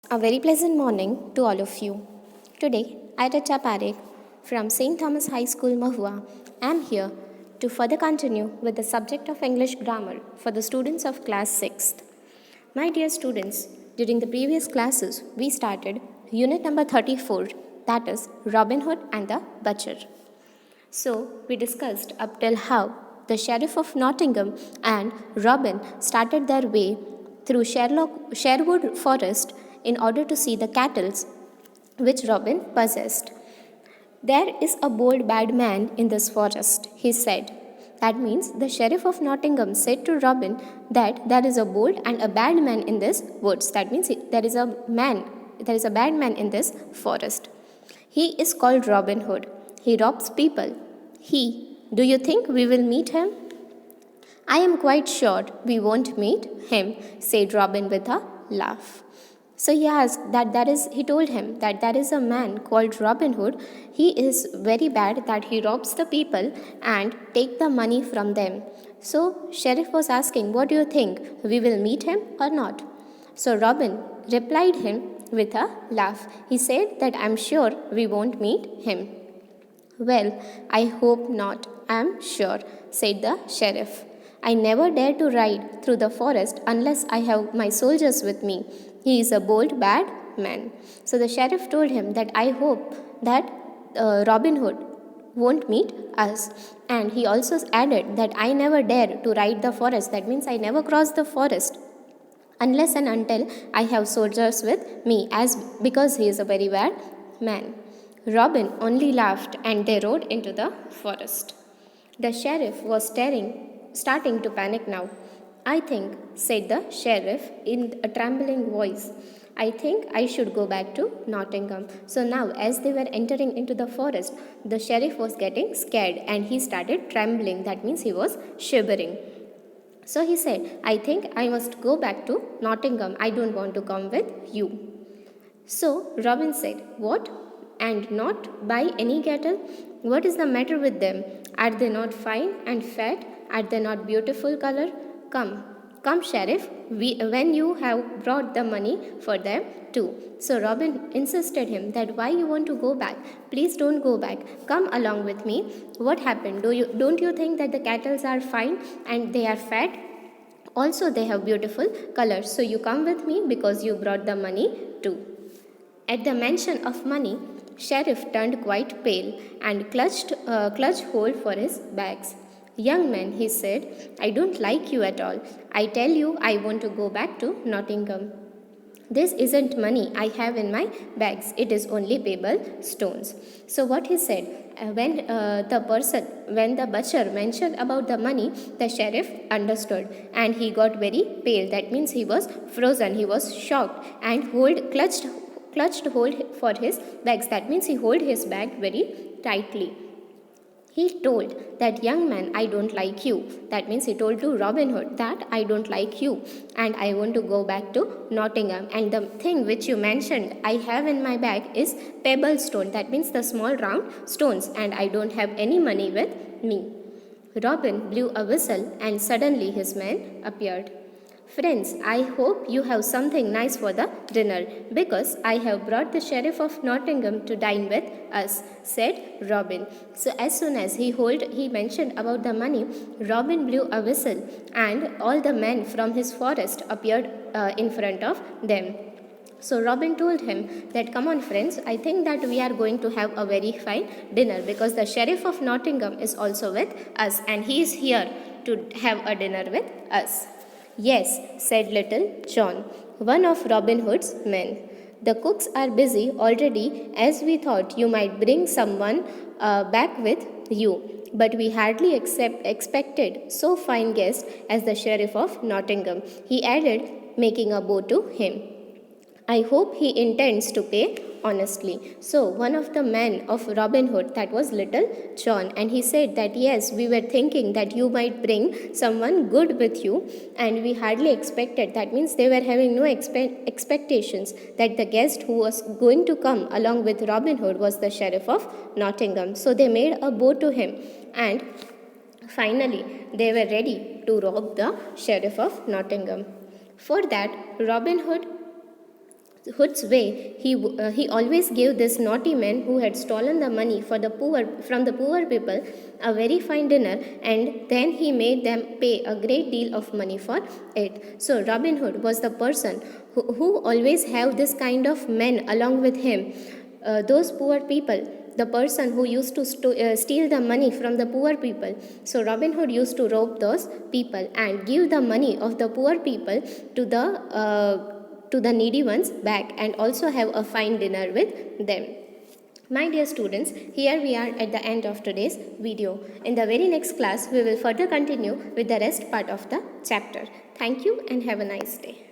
A very pleasant morning to all of you. Today, I, Richa Parekh from St. Thomas High School, Mahua, am here to further continue with the subject of English grammar for the students of class 6th. My dear students, during the previous classes, we started unit number 34, that is Robin Hood and the Butcher. So, we discussed up till how the Sheriff of Nottingham and Robin started their way through Sherwood Forest in order to see the cattle which Robin possessed. There is a bold bad man in this forest, he said. That means the Sheriff of Nottingham said to Robin that there is a bold and a bad man in this woods. That means there is a bad man in this forest. He is called Robin Hood. He robs people. Do you think we will meet him? I am quite sure we won't meet him, said Robin with a laugh. So he told him that there is a man called Robin Hood. He is very bad, that he robs the people and take the money from them. So Sheriff was asking, what do you think? We will meet him or not? So Robin replied him with a laugh. He said that I'm sure we won't meet him. Well, I hope not, I'm sure, said the sheriff. I never dare to ride through the forest unless I have my soldiers with me. He is a bold, bad man. So the sheriff told him that I hope that Robin Hood won't meet us. And he also added that I never dare to ride the forest. That means I never cross the forest unless and until I have soldiers with me, because he is a very bad man. Robin only laughed and they rode into the forest. The sheriff was starting to panic now. I think, said the sheriff in a trembling voice, I think I should go back to Nottingham. So now, as they were entering into the forest, the sheriff was getting scared and he started trembling. That means he was shivering. So he said, I think I must go back to Nottingham. I don't want to come with you. So Robin said, what? And not buy any cattle? What is the matter with them? Are they not fine and fat? Are they not beautiful color? Come, sheriff, when you have brought the money for them too. So Robin insisted him that why you want to go back? Please don't go back. Come along with me. What happened? Don't you think that the cattle are fine and they are fat? Also, they have beautiful colors. So you come with me because you brought the money too. At the mention of money, Sheriff turned quite pale and clutched hold for his bags. Young man, he said, I don't like you at all. I tell you, I want to go back to Nottingham. This isn't money I have in my bags. It is only pebble stones. So what he said, when the butcher mentioned about the money, the sheriff understood and he got very pale. That means he was frozen. He was shocked and clutched hold for his bags. That means he held his bag very tightly. He told that young man, I don't like you. That means he told to Robin Hood that I don't like you and I want to go back to Nottingham. And the thing which you mentioned I have in my bag is pebble stone. That means the small round stones, and I don't have any money with me. Robin blew a whistle and suddenly his men appeared. Friends, I hope you have something nice for the dinner, because I have brought the Sheriff of Nottingham to dine with us, said Robin. So as soon as he mentioned about the money, Robin blew a whistle and all the men from his forest appeared in front of them. So Robin told him that, come on friends, I think that we are going to have a very fine dinner because the Sheriff of Nottingham is also with us and he is here to have a dinner with us. Yes, said Little John, one of Robin Hood's men. The cooks are busy already, as we thought you might bring someone back with you. But we hardly expected so fine guest as the Sheriff of Nottingham, he added, making a bow to him. I hope he intends to pay honestly. So one of the men of Robin Hood, that was Little John, and he said that yes, we were thinking that you might bring someone good with you, and we hardly expected. That means they were having no expectations that the guest who was going to come along with Robin Hood was the Sheriff of Nottingham. So they made a bow to him, and finally they were ready to rob the Sheriff of Nottingham. For that, Robin Hood Hood's way, he always gave this naughty man who had stolen the money from the poor people a very fine dinner, and then he made them pay a great deal of money for it. So Robin Hood was the person who always have this kind of men along with him. Those poor people, the person who used to steal the money from the poor people. So Robin Hood used to rob those people and give the money of the poor people to the needy ones back, and also have a fine dinner with them. My dear students, here we are at the end of today's video. In the very next class, we will further continue with the rest part of the chapter. Thank you and have a nice day.